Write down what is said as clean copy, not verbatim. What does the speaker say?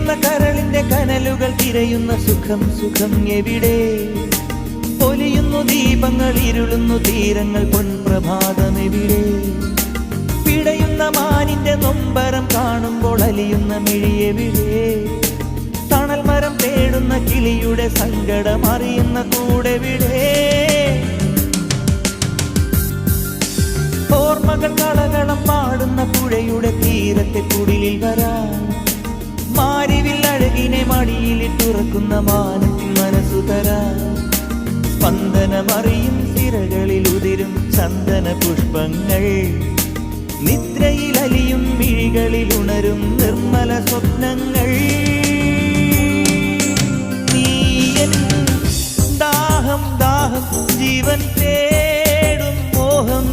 എരിയുന്ന കരളിന്റെ കനലുകൾ തിരയുന്ന സുഖം സുഖം എവിടെ? പൊലിയുന്നു ദീപങ്ങൾ, ഇരുളുന്നു തീരങ്ങൾ, പൊൻപ്രഭാതം എവിടെ? പിടയുന്ന മാനിന്റെ നൊമ്പരം കാണുമ്പോൾ അലിയുന്ന മിഴിയെവിടെ? തണൽ മരം തേടുന്ന കിളിയുടെ സങ്കടം അറിയുന്ന കൂടെവിടെ? ഓർമ്മകൾ കളകളം പാടുന്ന പുഴയുടെ തീരത്തെ കുടിലിൽ വരാൻ, മാരിവിൽ അഴകിനെ മടിയിലിട്ടുറക്കുന്ന മാനത്തിൻ മനസ്സു തരാൻ, സ്പന്ദനമറിയും സിരകളിൽ ഉതിരും ചന്ദന പുഷ്പങ്ങൾ, നിദ്രയിൽ അലിയും മിഴികളിൽ ഉണരും നിർമ്മല സ്വപ്നങ്ങൾ. നീയൻ ദാഹം ദാഹം ജീവൻ തേടും മോഹം